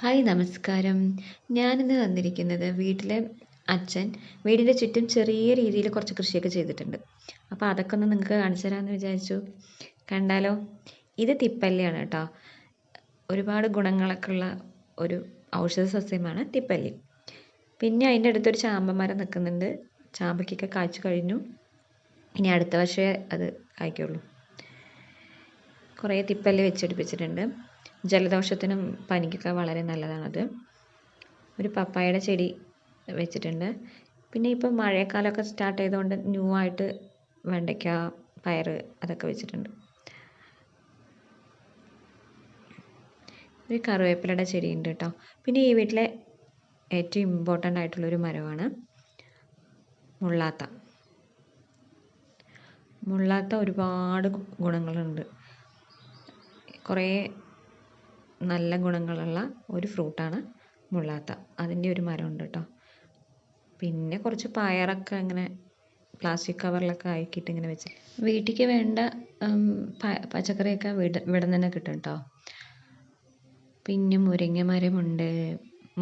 Hi നമസ്കാരം. ഞാനിന്ന് വന്നിരിക്കുന്നത് അച്ഛൻ വീടിൻ്റെ ചുറ്റും ചെറിയ രീതിയിൽ കുറച്ച് കൃഷിയൊക്കെ ചെയ്തിട്ടുണ്ട്. അപ്പോൾ അതൊക്കെ ഒന്ന് നിങ്ങൾക്ക് കാണിച്ചു തരാമെന്ന് വിചാരിച്ചു. കണ്ടാലോ? ഇത് തിപ്പല്ലിയാണ് കേട്ടോ. ഒരുപാട് ഗുണങ്ങളൊക്കെ ഉള്ള ഒരു ഔഷധ സസ്യമാണ് തിപ്പല്ലി. പിന്നെ അതിൻ്റെ അടുത്തൊരു ചാമ്പമരം നിൽക്കുന്നുണ്ട്. ചാമ്പയ്ക്കൊക്കെ കായ്ച്ചു കഴിഞ്ഞു. ഇനി അടുത്ത വർഷമേ അത് കായ്ക്കുള്ളൂ. കുറേ തിപ്പല്ലി വെച്ചെടുപ്പിച്ചിട്ടുണ്ട്. ജലദോഷത്തിനും പനിക്കൊക്കെ വളരെ നല്ലതാണത്. ഒരു പപ്പായയുടെ ചെടി വെച്ചിട്ടുണ്ട്. പിന്നെ ഇപ്പം മഴക്കാലമൊക്കെ സ്റ്റാർട്ട് ചെയ്തുകൊണ്ട് ന്യൂ ആയിട്ട് വെണ്ടയ്ക്ക, പയർ അതൊക്കെ വെച്ചിട്ടുണ്ട്. ഒരു കറിവേപ്പിലയുടെ ചെടിയുണ്ട് കേട്ടോ. പിന്നെ ഈ വീട്ടിലെ ഏറ്റവും ഇമ്പോർട്ടൻ്റ് ആയിട്ടുള്ളൊരു മരമാണ് മുള്ളാത്ത. മുള്ളാത്ത ഒരുപാട് ഗുണങ്ങളുണ്ട്. കുറേ നല്ല ഗുണങ്ങളുള്ള ഒരു ഫ്രൂട്ടാണ് മുള്ളാത്ത. അതിൻ്റെ ഒരു മരമുണ്ട് കേട്ടോ. പിന്നെ കുറച്ച് പയറൊക്കെ ഇങ്ങനെ പ്ലാസ്റ്റിക് കവറിലൊക്കെ ആക്കിയിട്ട് ഇങ്ങനെ വെച്ച് വീട്ടിലേക്ക് വേണ്ട പച്ചക്കറിയൊക്കെ ഇവിടെ തന്നെ കിട്ടും കേട്ടോ. പിന്നെ മുരിങ്ങ മരമുണ്ട്.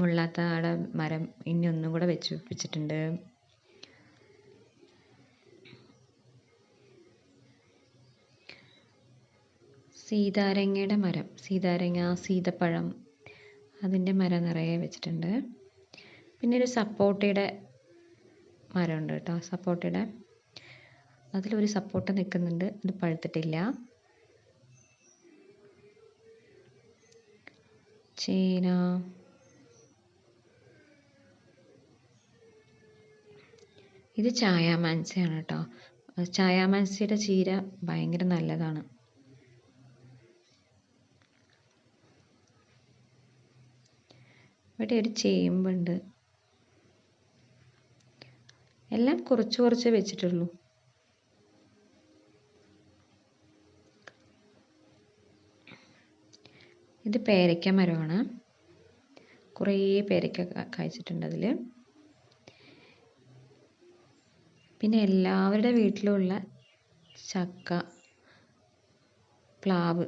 മുള്ളാത്തയുടെ മരം ഇനി ഒന്നും കൂടെ വെച്ചിട്ടുണ്ട്. സീതാരങ്ങയുടെ മരം, സീതപ്പഴം അതിൻ്റെ മരം നിറയെ വെച്ചിട്ടുണ്ട്. പിന്നെ ഒരു സപ്പോട്ടയുടെ മരമുണ്ട് കേട്ടോ. സപ്പോട്ടയുടെ അതിലൊരു സപ്പോട്ട നിൽക്കുന്നുണ്ട്. അത് പഴുത്തിട്ടില്ല. ചേന, ഇത് ചായാമാൻസിയാണ് കേട്ടോ. ചായാമാൻസിയുടെ ചീര ഭയങ്കര നല്ലതാണ്. ഇവിടെ ഒരു ചേമ്പുണ്ട്. എല്ലാം കുറച്ച് കുറച്ചേ വെച്ചിട്ടുള്ളൂ. ഇത് പേരയ്ക്ക മരമാണ്. കുറേ പേരയ്ക്ക കായ്ച്ചിട്ടുണ്ട് അതിൽ. പിന്നെ എല്ലാവരുടെ വീട്ടിലുമുള്ള ചക്ക, പ്ലാവ്.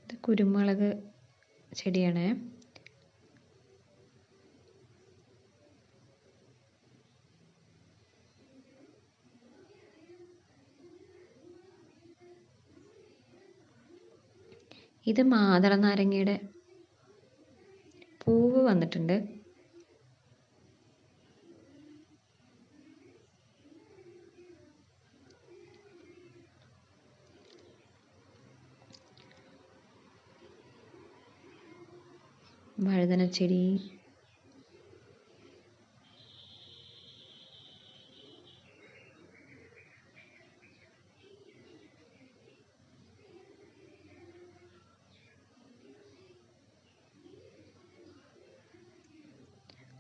ഇത് കുരുമുളക് ചെടിയാണ്. ഇത് മാതള നാരങ്ങയുടെ പൂവ് വന്നിട്ടുണ്ട്. വഴുതനച്ചെടി,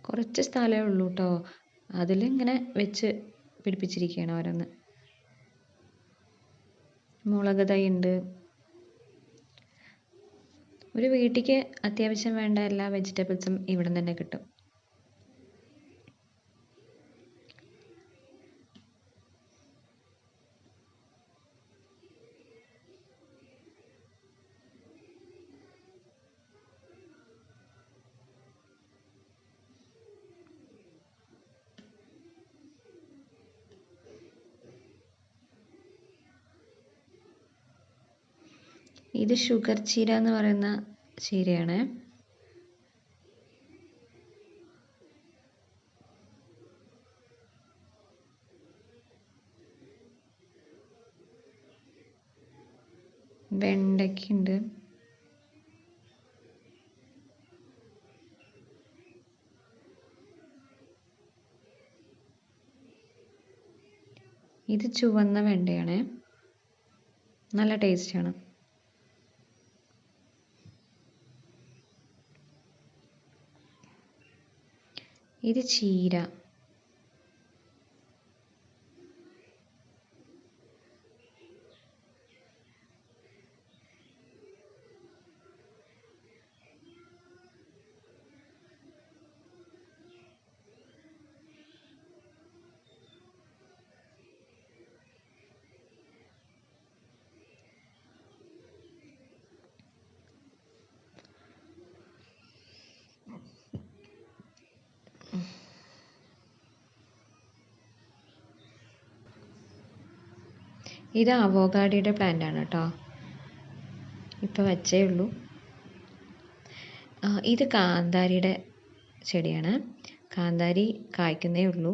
കുറച്ച് സ്ഥലമേ ഉള്ളൂ കേട്ടോ. അതിലിങ്ങനെ വെച്ച് പിടിപ്പിച്ചിരിക്കുകയാണ് ഓരോന്ന്. മുളക് തൈ ഉണ്ട്. ഒരു വീട്ടിലേക്ക് അത്യാവശ്യം വേണ്ട എല്ലാ വെജിറ്റബിൾസും ഇവിടെ തന്നെ കിട്ടും. ഇത് ഷുഗർ ചീര എന്ന് പറയുന്ന ചീരയാണ്. വെണ്ടയ്ക്കുണ്ട്. ഇത് ചുവന്ന വെണ്ടയാണ്. നല്ല ടേസ്റ്റാണ്. ഇത് ചീര. ഇത് അവോക്കാഡോയുടെ പ്ലാന്റ് ആണ് കേട്ടോ, ഇപ്പോൾ വെച്ചേ ഉള്ളൂ. ഇത് കാന്താരിയുടെ ചെടിയാണ്. കാന്താരി കായ്ക്കുന്നേ ഉള്ളൂ.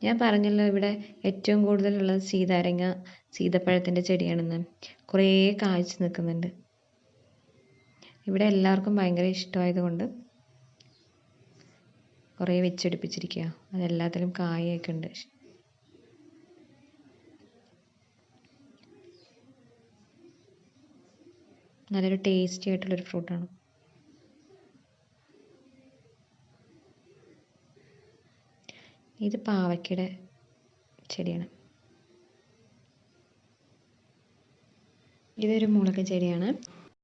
ഞാൻ പറഞ്ഞല്ലോ ഇവിടെ ഏറ്റവും കൂടുതലുള്ളത് സീതാരങ്ങ, സീതപ്പഴത്തിൻ്റെ ചെടിയാണെന്ന്. കുറേ കായ്ച്ച് നിൽക്കുന്നുണ്ട്. ഇവിടെ എല്ലാവർക്കും ഭയങ്കര ഇഷ്ടമായതുകൊണ്ട് കുറേ വെച്ചെടുപ്പിച്ചിരിക്കുക. അതെല്ലാത്തിലും കായൊക്കെ ഉണ്ട്. നല്ലൊരു ടേസ്റ്റി ആയിട്ടുള്ളൊരു ഫ്രൂട്ടാണ്. ഇത് പാവയ്ക്കയുടെ ചെടിയാണ്. ഇതൊരു മുളക് ചെടിയാണ്.